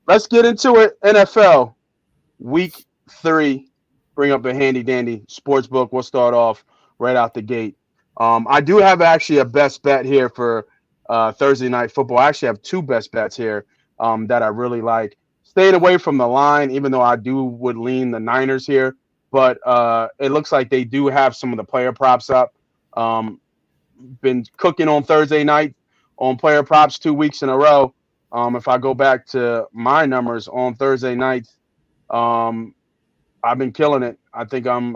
Let's get into it. NFL Week 3. Bring up a handy dandy sports book. We'll start off right out the gate. I do have actually a best bet here for Thursday night football. I actually have two best bets here that I really like. Staying away from the line, even though I do would lean the Niners here, but it looks like they do have some of the player props up. Um, been cooking on Thursday night on player props 2 weeks in a row. If I go back to my numbers on Thursday nights, um, I've been killing it. I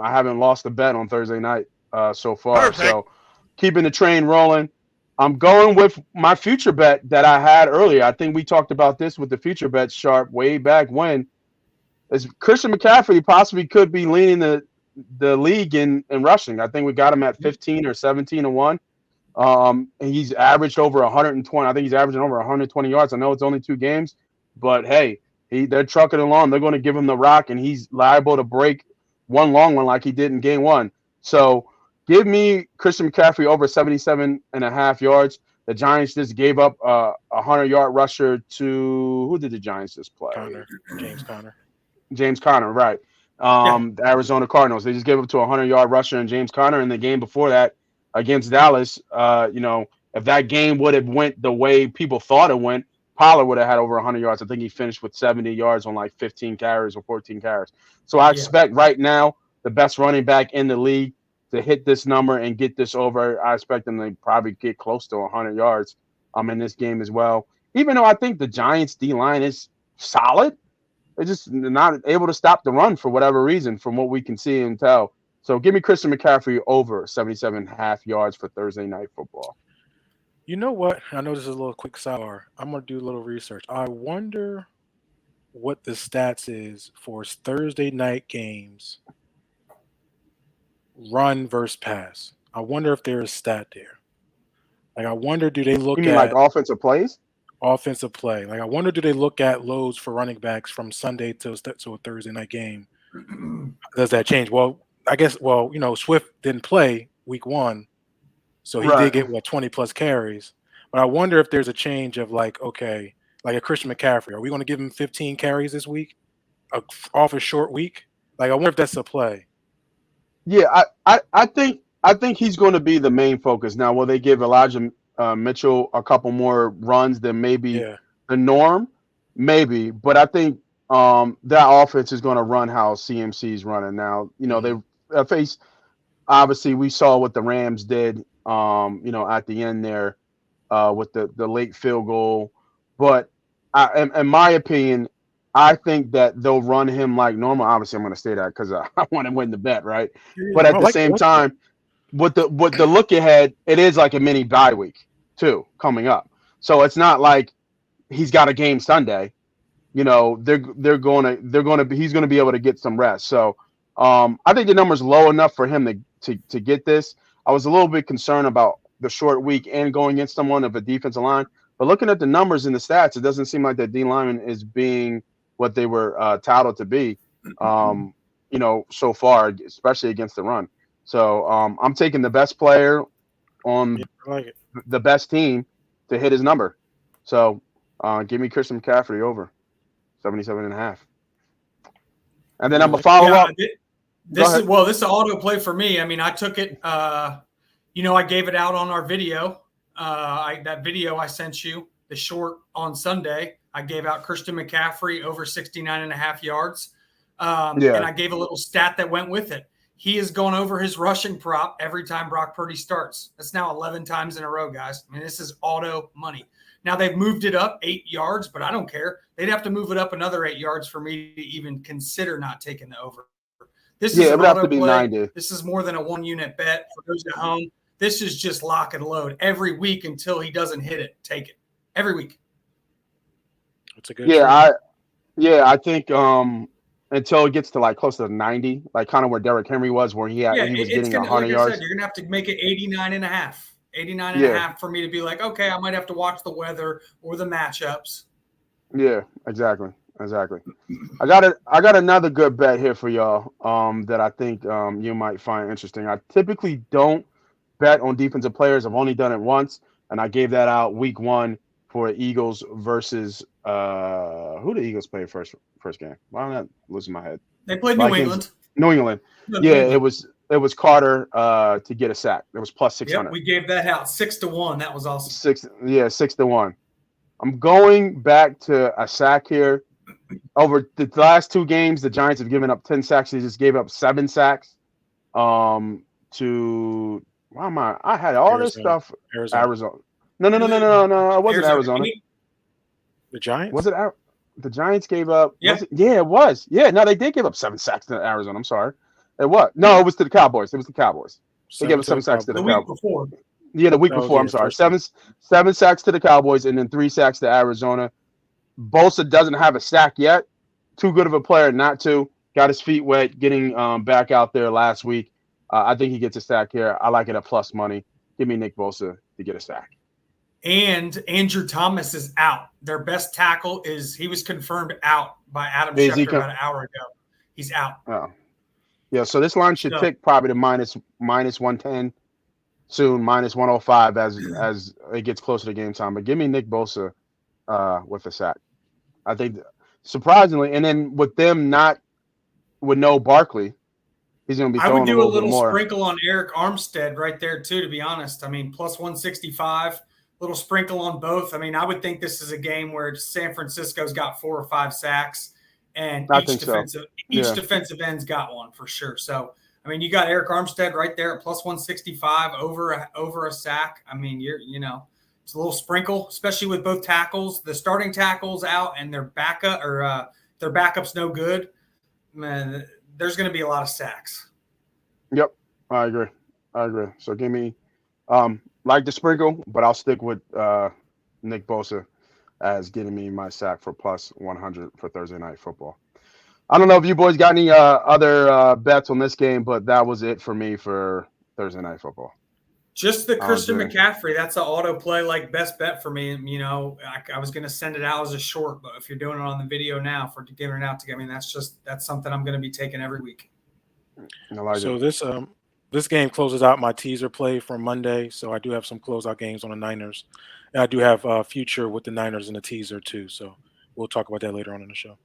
haven't lost a bet on Thursday night so far. Perfect. So keeping the train rolling. I'm going with my future bet that I had earlier. I think we talked about this with the future bet sharp way back when. Is Christian McCaffrey possibly could be leading the league in rushing. I think we got him at 15 or 17-1. He's averaged over 120. I think he's averaging over 120 yards. I know it's only 2 games, but hey, they're trucking along. They're going to give him the rock, and he's liable to break one long one like he did in game one. So give me Christian McCaffrey over 77.5 yards. The Giants just gave up a 100-yard rusher to who did the Giants just play? James Conner. James Conner, right. The Arizona Cardinals. They just gave up to a 100-yard rusher and James Conner in the game before that against Dallas. If that game would have went the way people thought it went, Pollard would have had over 100 yards. I think he finished with 70 yards on like 15 carries or 14 carries. So I expect right now the best running back in the league to hit this number and get this over. I expect them to probably get close to 100 yards in this game as well. Even though I think the Giants' D-line is solid, they're just not able to stop the run for whatever reason from what we can see and tell. So give me Christian McCaffrey over 77.5 yards for Thursday night football. You know what? I know this is a little quick sidebar. I'm going to do a little research. I wonder what the stats is for Thursday night games, run versus pass. I wonder if there's a stat there. Like, I wonder, do they look at like offensive plays? Offensive play. Like, I wonder, do they look at loads for running backs from Sunday to a Thursday night game? Does that change? Well, I guess, Swift didn't play week one, so he did get, 20 plus carries. But I wonder if there's a change of like a Christian McCaffrey. Are we going to give him 15 carries this week off a short week? Like, I wonder if that's a play. Yeah, I think he's going to be the main focus. Now, will they give Elijah Mitchell a couple more runs than maybe the norm? Maybe, but I think that offense is going to run how CMC's running now. They face, obviously we saw what the Rams did at the end there with the late field goal, but in my opinion, I think that they'll run him like normal. Obviously I'm going to say that because I want to win the bet, right? But at the same time, with the look ahead, it is like a mini bye week too coming up. So it's not like he's got a game Sunday. He's going to be able to get some rest. So I think the number's low enough for him to get this. I was a little bit concerned about the short week and going against someone of a defensive line, but looking at the numbers and the stats, it doesn't seem like that D lineman is being what they were touted to be, so far, especially against the run. So I'm taking the best player on the best team to hit his number. So give me Christian McCaffrey over 77.5. And then I'm gonna follow up. This is an auto play for me. I mean, I took it. I gave it out on our video. That video I sent you, the short on Sunday. I gave out Christian McCaffrey over 69.5 yards. And I gave a little stat that went with it. He has gone over his rushing prop every time Brock Purdy starts. That's now 11 times in a row, guys. I mean, this is auto money. Now they've moved it up 8 yards, but I don't care. They'd have to move it up another 8 yards for me to even consider not taking the over. This is it would have to be 90. This is more than a 1-unit bet for those at home. This is just lock and load every week until he doesn't hit it. Take it every week. That's a good. I think until it gets to like close to 90, like kind of where Derrick Henry was, where he was getting 100 yards. You're gonna have to make it 89.5. 89.5 for me to be like, okay, I might have to watch the weather or the matchups. Yeah, exactly. I got another good bet here for y'all that I think you might find interesting. I typically don't bet on defensive players. I've only done it once, and I gave that out week one for Eagles versus who the Eagles played first game? Why am I not losing my head? They played Vikings, New England. New England. Yeah, it was Carter to get a sack. It was plus 600. Yep, we gave that out 6-1. That was awesome. 6-1. I'm going back to a sack here. Over the last 2 games, the Giants have given up 10 sacks. They just gave up 7 sacks. To why am I had all this stuff. Arizona. No. It wasn't Arizona. The Giants? Was it? The Giants gave up. Yeah. It was. Yeah, no, they did give up 7 sacks to Arizona. I'm sorry. It was. No, it was to the Cowboys. It was the Cowboys. They gave up 7 sacks to the Cowboys. Week before. Yeah, the week before. I'm sorry. 7 sacks to the Cowboys and then 3 sacks to Arizona. Bosa doesn't have a sack yet. Too good of a player not to. Got his feet wet getting back out there last week. I think he gets a sack here. I like it at plus money. Give me Nick Bosa to get a sack. And Andrew Thomas is out. Their best tackle he was confirmed out by Adam Schefter about an hour ago. He's out. Oh. Yeah, so this line should tick probably to minus 110 soon, minus 105 as it gets closer to game time. But give me Nick Bosa with a sack. I think surprisingly, and then with them with no Barkley, he's going to be throwing I would do a little more. Sprinkle on Eric Armstead right there too, to be honest. I mean, plus 165, little sprinkle on both. I mean, I would think this is a game where San Francisco's got 4 or 5 sacks, and each defensive end's got one for sure. So, I mean, you got Eric Armstead right there at plus 165 over a sack. I mean, it's a little sprinkle, especially with both tackles, the starting tackles out and their backup's no good. Man, there's going to be a lot of sacks. Yep, I agree. So give me like the sprinkle, but I'll stick with Nick Bosa as getting me my sack for plus 100 for Thursday Night Football. I don't know if you boys got any other bets on this game, but that was it for me for Thursday Night Football. Just the Christian McCaffrey. That's an auto play, like best bet for me. I was going to send it out as a short, but if you're doing it on the video now for giving it out to me, that's something I'm going to be taking every week. So this game closes out my teaser play for Monday. So I do have some closeout games on the Niners, and I do have future with the Niners in the teaser too. So we'll talk about that later on in the show.